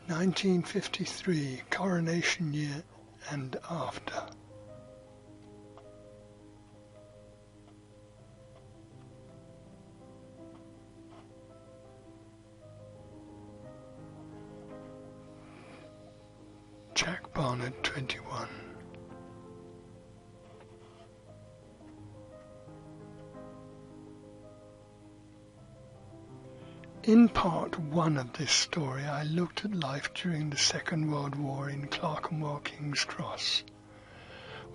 1953, Coronation Year and After. Jack Barnard, 21. In part one of this story, I looked at life during the Second World War in Clerkenwell, King's Cross.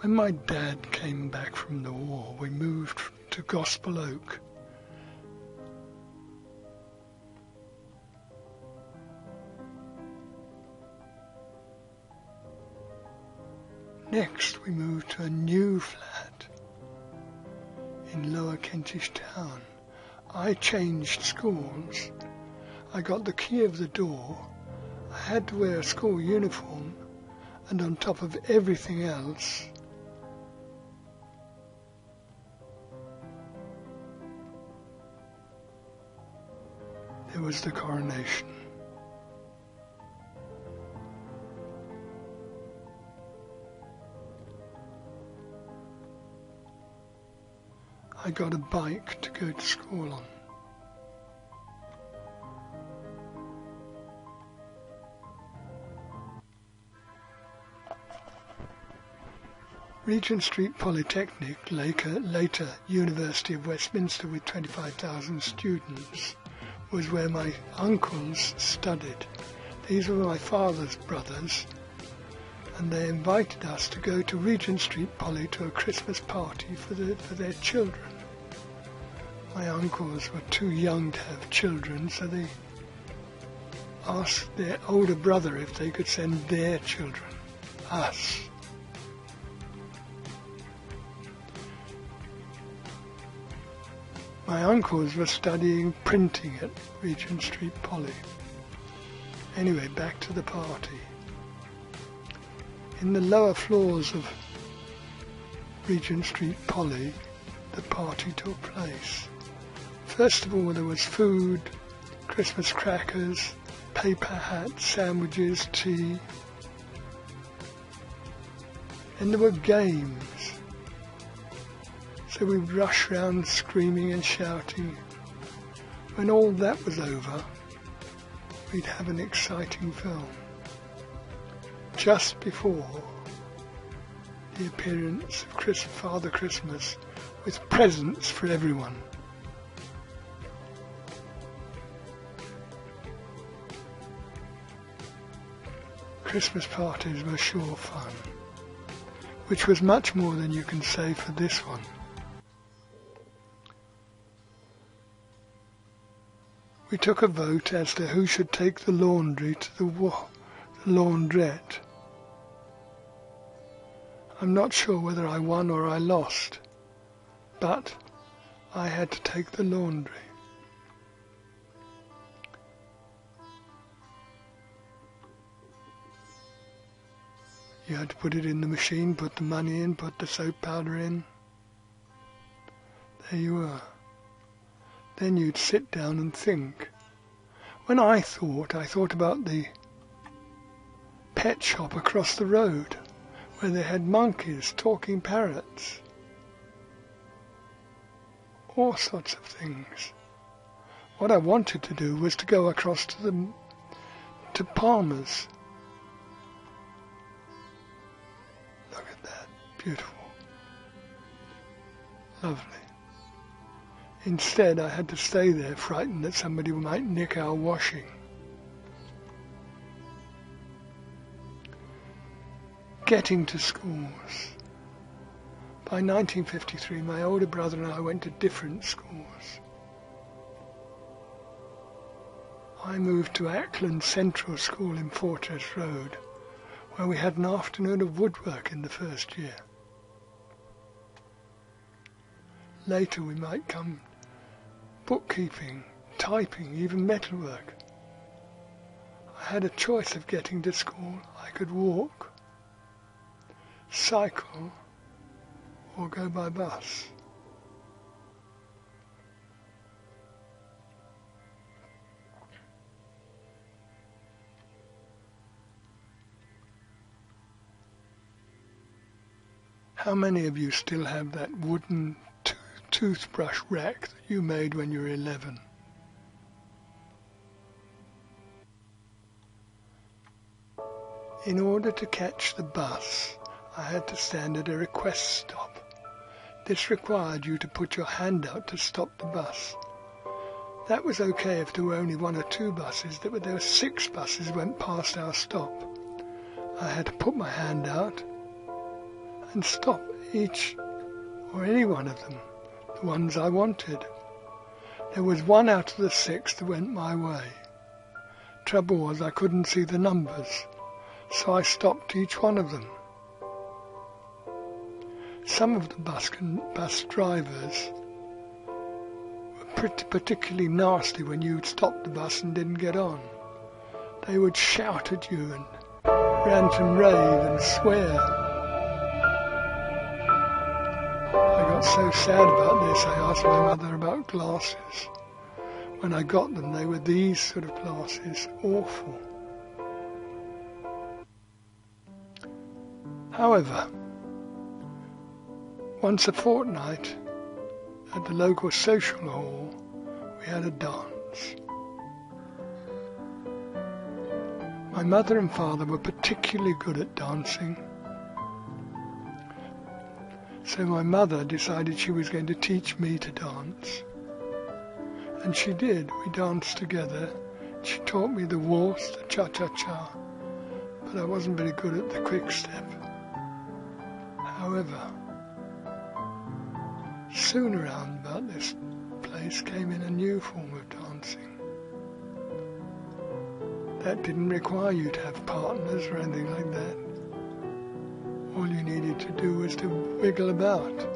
When my dad came back from the war, we moved to Gospel Oak. Next, we moved to a new flat in Lower Kentish Town. I changed schools. I got the key of the door. I had to wear a school uniform, and on top of everything else, there was the coronation. I got a bike to go to school on. Regent Street Polytechnic, later University of Westminster with 25,000 students, was where my uncles studied. These were my father's brothers, and they invited us to go to Regent Street Poly to a Christmas party for their children. My uncles were too young to have children, so they asked their older brother if they could send their children, us. My uncles were studying printing at Regent Street Poly. Anyway, back to the party. In the lower floors of Regent Street Poly, the party took place. First of all, there was food, Christmas crackers, paper hats, sandwiches, tea. Then there were games. So we'd rush round screaming and shouting. When all that was over, we'd have an exciting film. Just before the appearance of Father Christmas with presents for everyone. Christmas parties were sure fun, which was much more than you can say for this one. We took a vote as to who should take the laundry to the laundrette. I'm not sure whether I won or I lost, but I had to take the laundry. You had to put it in the machine, put the money in, put the soap powder in. There you were. Then you'd sit down and think. When I thought about the pet shop across the road, where they had monkeys, talking parrots, all sorts of things. What I wanted to do was to go across to Palmer's. Look at that, beautiful, lovely. Instead, I had to stay there, frightened that somebody might nick our washing. Getting to schools. By 1953, my older brother and I went to different schools. I moved to Ackland Central School in Fortress Road, where we had an afternoon of woodwork in the first year. Later we might come bookkeeping, typing, even metalwork. I had a choice of getting to school. I could walk, cycle, or go by bus. How many of you still have that wooden toothbrush rack that you made when you were 11? In order to catch the bus, I had to stand at a request stop. This required you to put your hand out to stop the bus. That was okay if there were only 1 or 2 buses, but there were 6 buses went past our stop. I had to put my hand out and stop each or any one of them, the ones I wanted. There was 1 out of the 6 that went my way. Trouble was I couldn't see the numbers, so I stopped each one of them. Some of the bus drivers were particularly nasty when you stopped the bus and didn't get on. They would shout at you and rant and rave and swear. I got so sad about this, I asked my mother about glasses. When I got them, they were these sort of glasses, awful. However, once a fortnight, at the local social hall, we had a dance. My mother and father were particularly good at dancing, so my mother decided she was going to teach me to dance. And she did. We danced together. She taught me the waltz, the cha-cha-cha, but I wasn't very good at the quick step. However, soon around about this place came in a new form of dancing. That didn't require you to have partners or anything like that. All you needed to do was to wiggle about.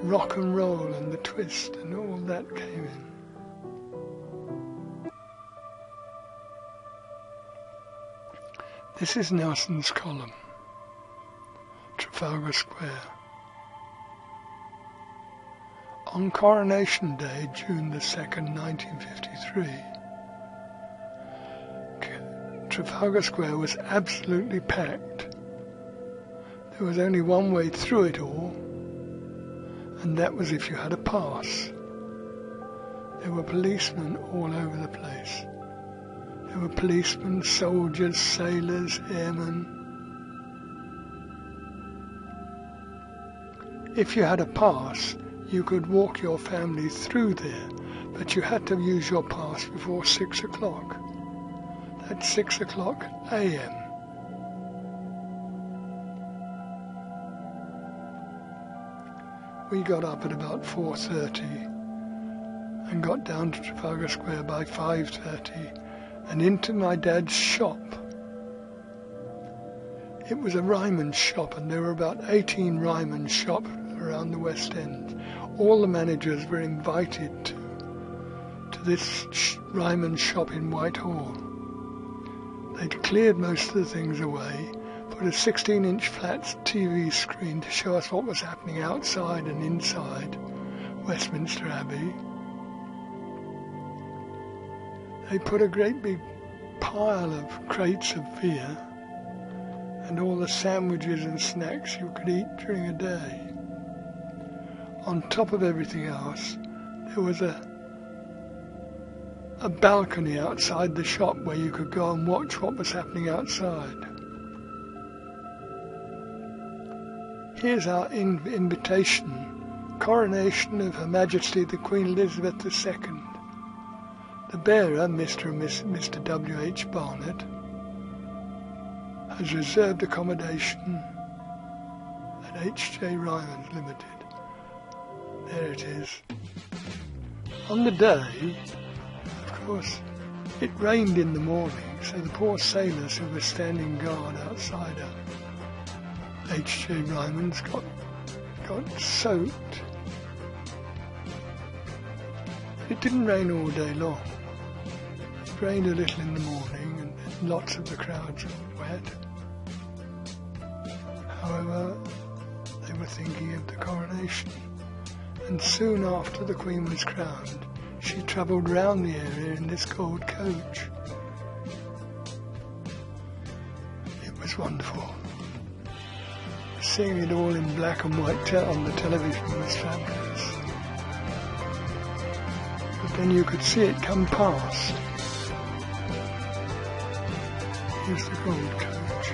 Rock and roll and the twist and all that came in. This is Nelson's column, Trafalgar Square. On Coronation Day, June the 2nd, 1953, Trafalgar Square was absolutely packed. There was only one way through it all, and that was if you had a pass. There were policemen all over the place. There were policemen, soldiers, sailors, airmen. If you had a pass, you could walk your family through there, but you had to use your pass before 6 o'clock. That's 6 o'clock a.m. We got up at about 4:30 and got down to Trafalgar Square by 5:30 and into my dad's shop. It was a Ryman's shop, and there were about 18 Ryman's shops around the West End. All the managers were invited to this Ryman's shop in Whitehall. They'd cleared most of the things away, put a 16-inch flat TV screen to show us what was happening outside and inside Westminster Abbey. They put a great big pile of crates of beer and all the sandwiches and snacks you could eat during a day. On top of everything else, there was a balcony outside the shop where you could go and watch what was happening outside. Here's our invitation: Coronation of Her Majesty the Queen Elizabeth II. The bearer, Mr. and Mr. W.H. Barnett, has reserved accommodation at H.J. Ryman's Limited. There it is. On the day, of course, it rained in the morning, so the poor sailors who were standing guard outside H.J. Ryman's got soaked. It didn't rain all day long. It rained a little in the morning and lots of the crowds were wet. However, they were thinking of the coronation, and soon after the Queen was crowned, she travelled round the area in this gold coach. It was wonderful. Seeing it all in black and white on the television was fabulous. But then you could see it come past. Here's the gold coach.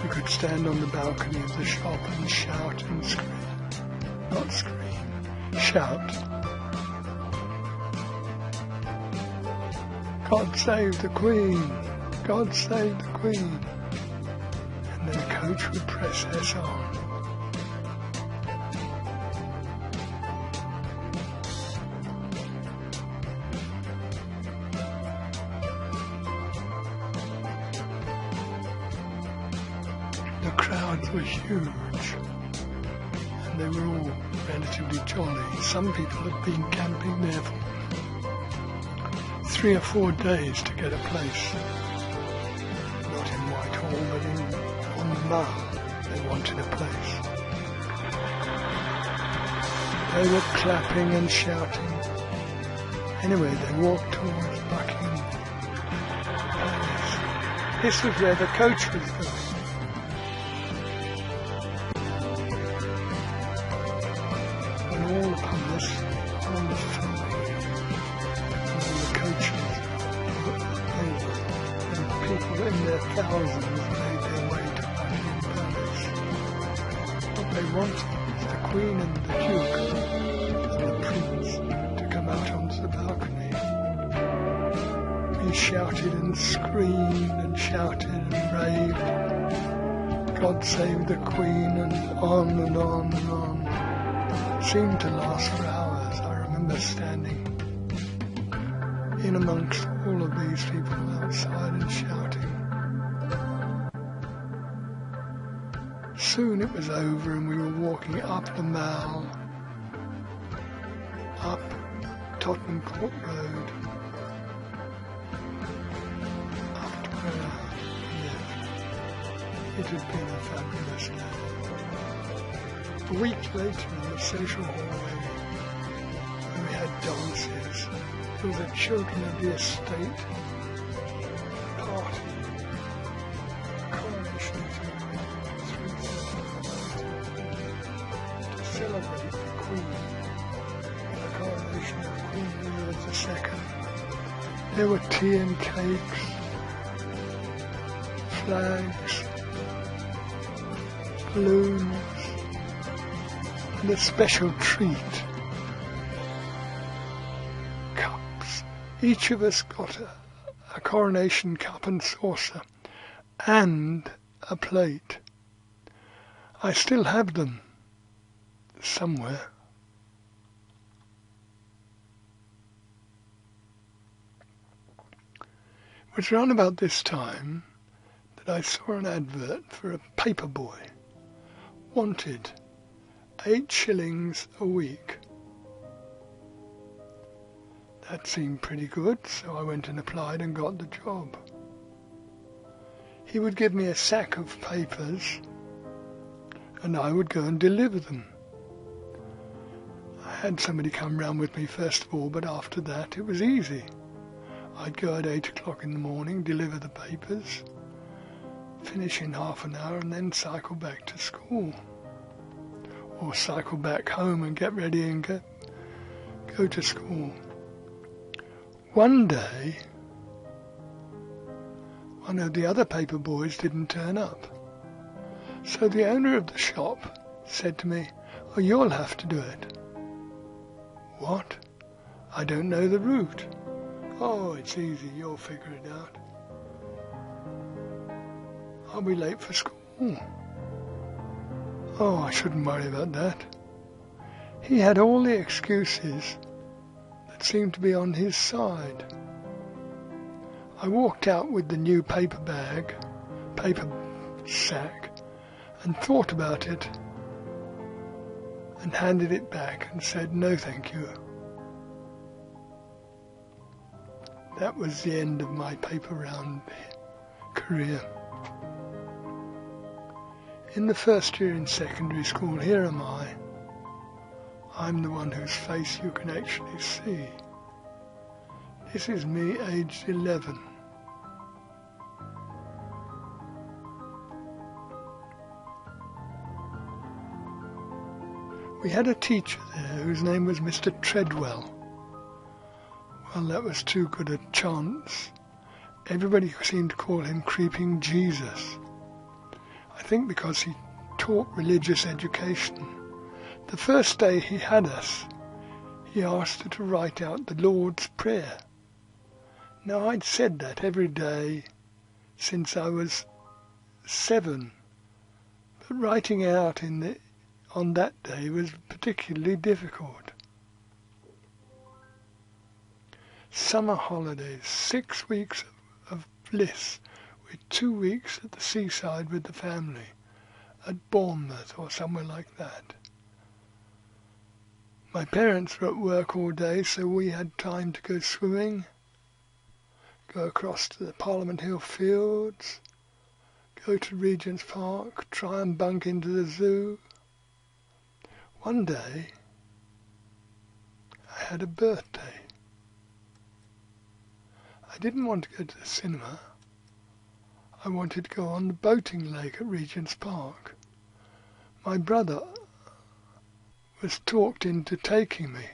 You could stand on the balcony of the shop and shout and scream. Not scream, shout. God save the Queen! God save the Queen! And then the coach would press S on. The crowds were huge, and they were all relatively jolly. Some people had been camping there for 3 or 4 days to get a place. Not in Whitehall, but on the Mall. They wanted a place. They were clapping and shouting. Anyway, they walked towards Buckingham Palace. This was where the coach was going. Thousands made their way to Buckingham Palace. What they wanted was the Queen and the Duke and the Prince to come out onto the balcony. We shouted and screamed and shouted and raved, God save the Queen, and on and on and on. It seemed to last for hours. I remember standing in amongst all of these people outside and shouting. Soon it was over and we were walking up the Mall, up Tottenham Court Road, up to where I lived. It had been a fabulous day. A week later in the social hallway, when we had dances, there was a Children of the Estate party. Coronation of celebrate the Queen, the Coronation of Queen Elizabeth II. There were tea and cakes, flags, balloons, and a special treat, cups. Each of us got a coronation cup and saucer and a plate. I still have them. Somewhere. It was round about this time that I saw an advert for a paper boy. Wanted 8 shillings a week. That seemed pretty good, so I went and applied and got the job. He would give me a sack of papers and I would go and deliver them. I had somebody come round with me first of all, but after that it was easy. I'd go at 8 o'clock in the morning, deliver the papers, finish in half an hour and then cycle back to school. Or cycle back home and get ready and go to school. One day, one of the other paper boys didn't turn up. So the owner of the shop said to me, "Oh, you'll have to do it." "What? I don't know the route." "Oh, it's easy, you'll figure it out." "I'll be late for school." "Oh, I shouldn't worry about that." He had all the excuses that seemed to be on his side. I walked out with the new paper sack, and thought about it, and handed it back and said, "No, thank you." That was the end of my paper round career. In the first year in secondary school, here am I. I'm the one whose face you can actually see. This is me aged 11. We had a teacher there whose name was Mr. Treadwell. Well, that was too good a chance. Everybody seemed to call him Creeping Jesus. I think because he taught religious education. The first day he had us, he asked her to write out the Lord's Prayer. Now, I'd said that every day since I was 7, but writing out on that day was particularly difficult. Summer holidays, 6 weeks of bliss, with 2 weeks at the seaside with the family, at Bournemouth or somewhere like that. My parents were at work all day, so we had time to go swimming, go across to the Parliament Hill fields, go to Regent's Park, try and bunk into the zoo. One day, I had a birthday. I didn't want to go to the cinema. I wanted to go on the boating lake at Regent's Park. My brother was talked into taking me.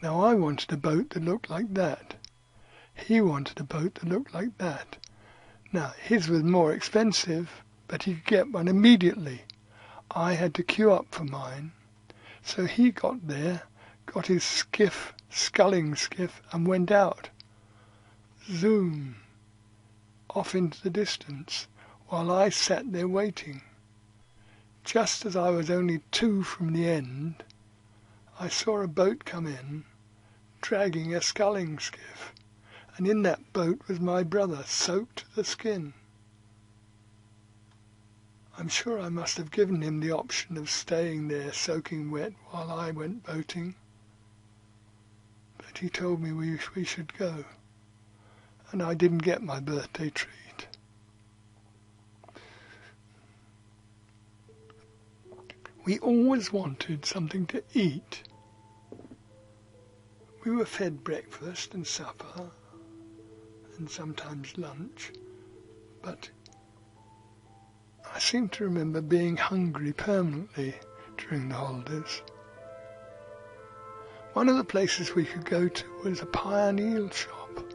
Now, I wanted a boat that looked like that. He wanted a boat that looked like that. Now, his was more expensive, but he could get one immediately. I had to queue up for mine. So he got there, got his skiff, sculling skiff, and went out. Zoom, off into the distance, while I sat there waiting. Just as I was only 2 from the end, I saw a boat come in, dragging a sculling skiff, and in that boat was my brother, soaked to the skin. I'm sure I must have given him the option of staying there soaking wet while I went boating, but he told me we should go, and I didn't get my birthday treat. We always wanted something to eat. We were fed breakfast and supper, and sometimes lunch, but I seem to remember being hungry permanently during the holidays. One of the places we could go to was a pie and eel shop.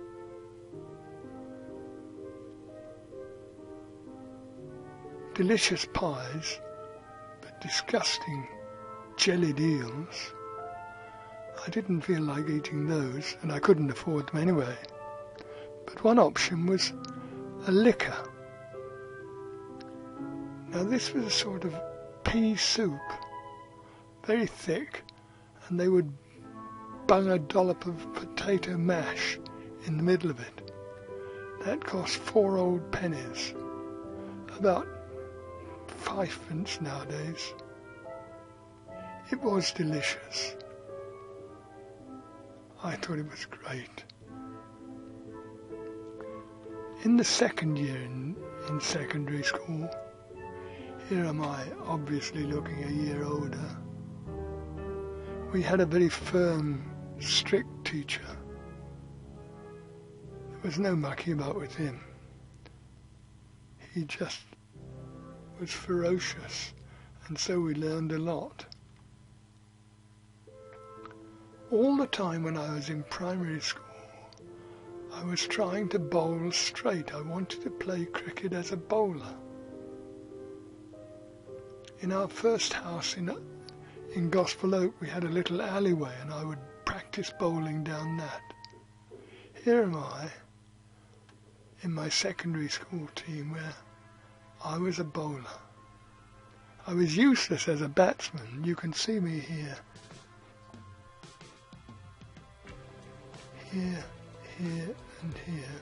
Delicious pies, but disgusting jellied eels. I didn't feel like eating those, and I couldn't afford them anyway. But one option was a liquor. Now, this was a sort of pea soup, very thick, and they would bung a dollop of potato mash in the middle of it. That cost 4 old pennies, about 5 pence nowadays. It was delicious. I thought it was great. In the second year in secondary school, here am I, obviously looking a year older. We had a very firm, strict teacher. There was no mucking about with him. He just was ferocious, and so we learned a lot. All the time when I was in primary school, I was trying to bowl straight. I wanted to play cricket as a bowler. In our first house in Gospel Oak, we had a little alleyway, and I would practice bowling down that. Here am I, in my secondary school team, where I was a bowler. I was useless as a batsman. You can see me here. Here, here, and here.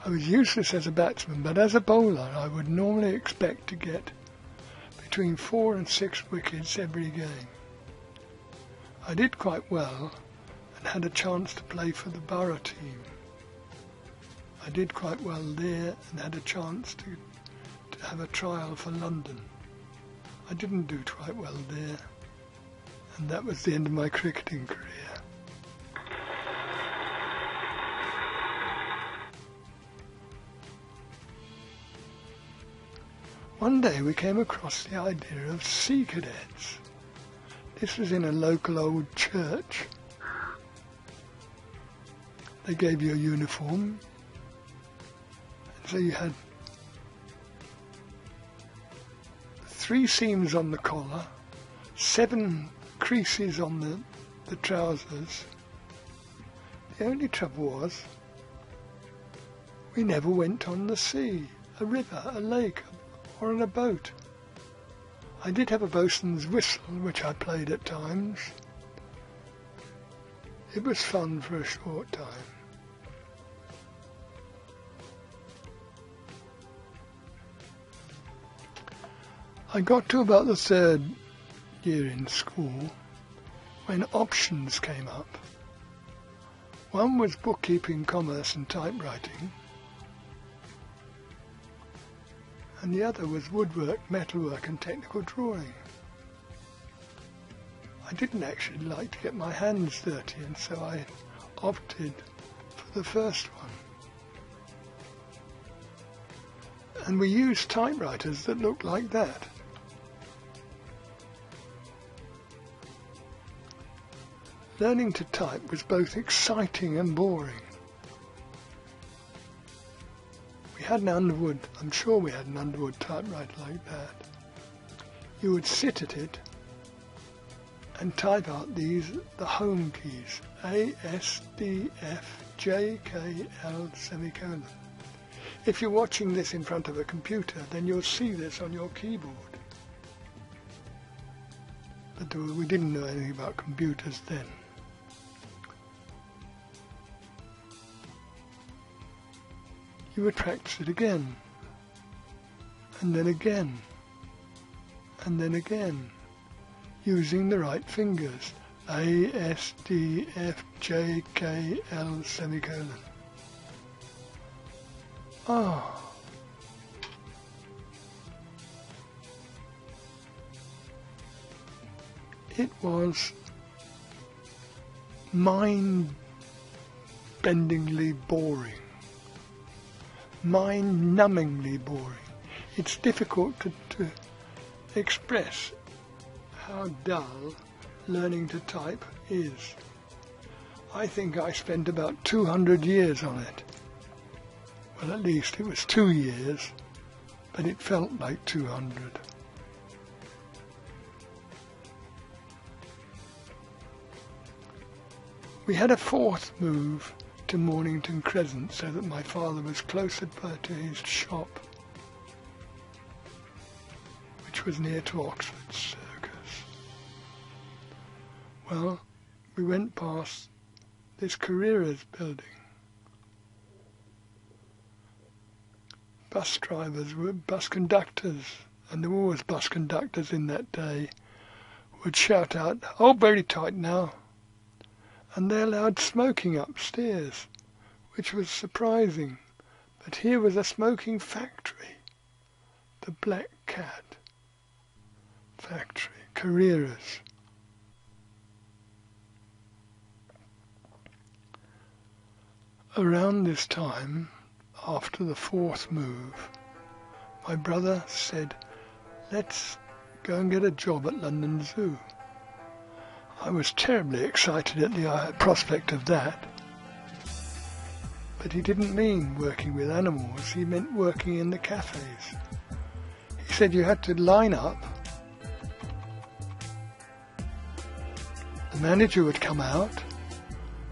I was useless as a batsman, but as a bowler I would normally expect to get between 4 and 6 wickets every game. I did quite well and had a chance to play for the borough team. I did quite well there and had a chance to have a trial for London. I didn't do quite well there, and that was the end of my cricketing career. One day we came across the idea of sea cadets. This was in a local old church. They gave you a uniform, and so you had 3 seams on the collar, 7 creases on the trousers. The only trouble was we never went on the sea, a river, a lake, or on a boat. I did have a boatswain's whistle, which I played at times. It was fun for a short time. I got to about the 3rd year in school when options came up. One was bookkeeping, commerce and typewriting, and the other was woodwork, metalwork and technical drawing. I didn't actually like to get my hands dirty, and so I opted for the first one. And we used typewriters that looked like that. Learning to type was both exciting and boring. We had an Underwood, I'm sure we had an Underwood typewriter like that. You would sit at it and type out the home keys, A, S, D, F, J, K, L, semicolon. If you're watching this in front of a computer, then you'll see this on your keyboard. But we didn't know anything about computers then. You would practice it again, and then again, and then again, using the right fingers, A, S, D, F, J, K, L, semicolon. Ah. It was mind-bendingly boring. Mind-numbingly boring. It's difficult to express how dull learning to type is. I think I spent about 200 years on it. Well, at least it was 2 years, but it felt like 200. We had a 4th move to Mornington Crescent so that my father was closer to his shop, which was near to Oxford Circus. Well, we went past this Carrera's building. Bus drivers were bus conductors, and there were always bus conductors in that day, would shout out, "Hold very tight now." And they allowed smoking upstairs, which was surprising. But here was a smoking factory, the Black Cat factory, Carrera's. Around this time, after the 4th move, my brother said, "Let's go and get a job at London Zoo." I was terribly excited at the prospect of that. But he didn't mean working with animals, he meant working in the cafes. He said you had to line up, the manager would come out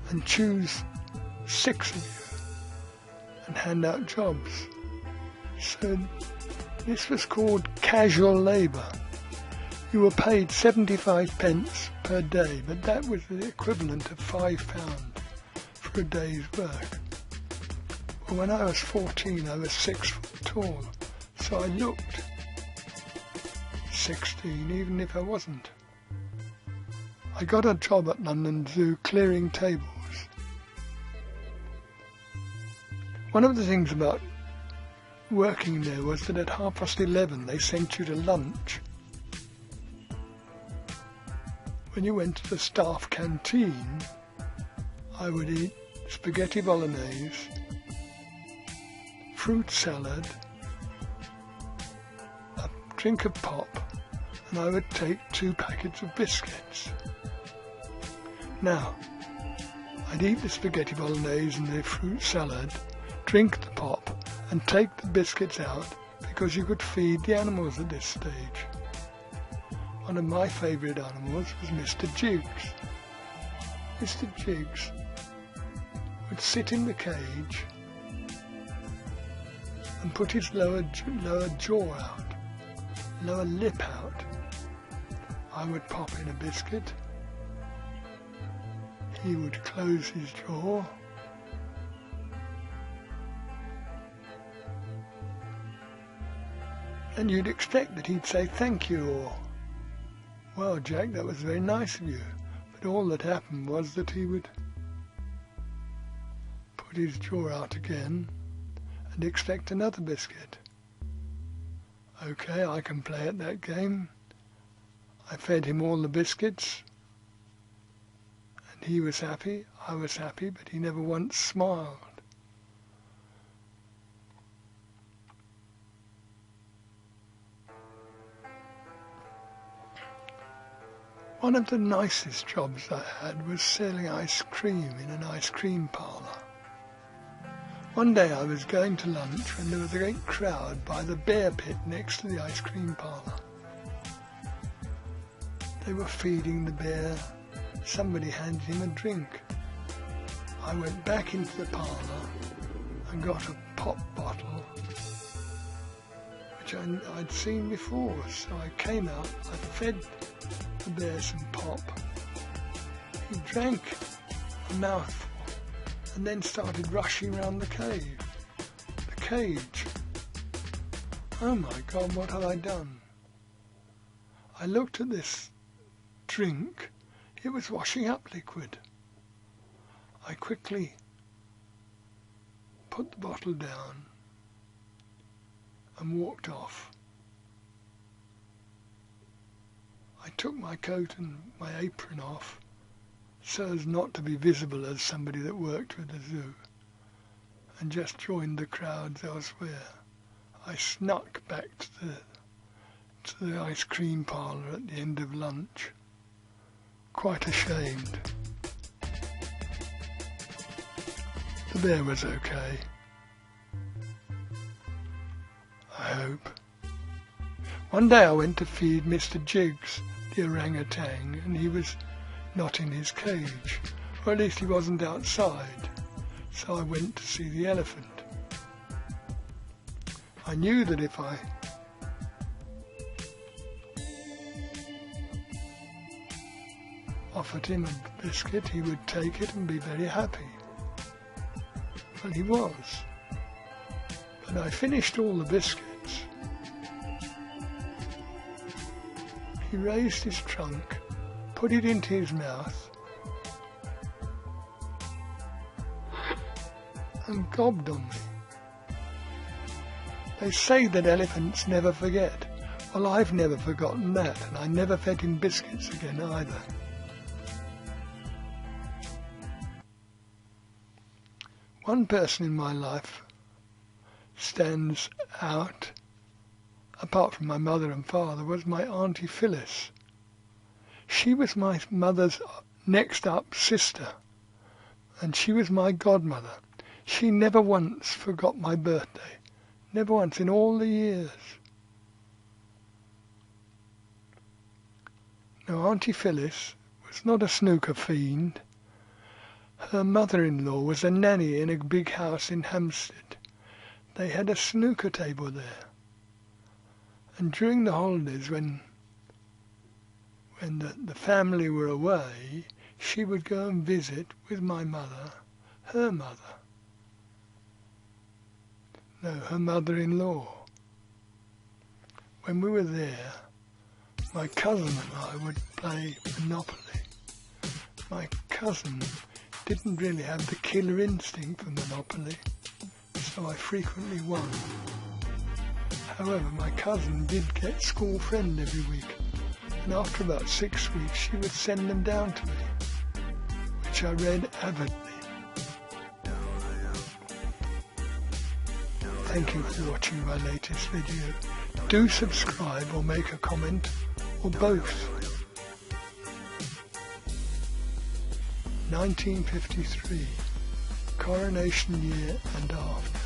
and choose 6 of you and hand out jobs. So this was called casual labour. You were paid 75 pence per day, but that was the equivalent of £5 for a day's work. Well, when I was 14, I was 6 foot tall, so I looked 16, even if I wasn't. I got a job at London Zoo clearing tables. One of the things about working there was that at 11:30 they sent you to lunch. When you went to the staff canteen, I would eat spaghetti bolognese, fruit salad, drink of pop, and I would take 2 packets of biscuits. Now, I'd eat the spaghetti bolognese and the fruit salad, drink the pop, and take the biscuits out because you could feed the animals at this stage. One of my favourite animals was Mr. Jiggs. Mr. Jiggs would sit in the cage and put his lower jaw out, lower lip out. I would pop in a biscuit. He would close his jaw. And you'd expect that he'd say thank you or, well, Jack, that was very nice of you. But all that happened was that he would put his jaw out again and expect another biscuit. Okay, I can play at that game. I fed him all the biscuits, and he was happy, I was happy, but he never once smiled. One of the nicest jobs I had was selling ice cream in an ice cream parlour. One day I was going to lunch when there was a great crowd by the bear pit next to the ice cream parlour. They were feeding the bear. Somebody handed him a drink. I went back into the parlour and got a pop bottle, which I'd seen before. So I came out, I fed the bear some pop. He drank a mouthful and then started rushing around the cage. The cage. Oh my God, what have I done? I looked at this drink. It was washing up liquid. I quickly put the bottle down and walked off. I took my coat and my apron off so as not to be visible as somebody that worked with the zoo, and just joined the crowds elsewhere. I snuck back to the ice cream parlour at the end of lunch, quite ashamed. The bear was okay, I hope. One day I went to feed Mr. Jiggs, the orangutan, and he was not in his cage, or at least he wasn't outside, so I went to see the elephant. I knew that if I offered him a biscuit, he would take it and be very happy. Well, he was. But I finished all the biscuits. He raised his trunk, put it into his mouth, and gobbed on me. They say that elephants never forget. Well, I've never forgotten that, and I never fed him biscuits again either. One person in my life stands out, apart from my mother and father, was my Auntie Phyllis. She was my mother's next up sister, and she was my godmother. She never once forgot my birthday, never once in all the years. Now, Auntie Phyllis was not a snooker fiend. Her mother-in-law was a nanny in a big house in Hampstead. They had a snooker table there. And during the holidays, when the family were away, she would go and visit with my mother, her mother. No, her mother-in-law. When we were there, my cousin and I would play Monopoly. My cousin didn't really have the killer instinct for Monopoly, so I frequently won. However, my cousin did get school friend every week, and after about 6 weeks she would send them down to me, which I read avidly. Thank you for watching my latest video. Do subscribe or make a comment, or both. 1953, Coronation Year and After.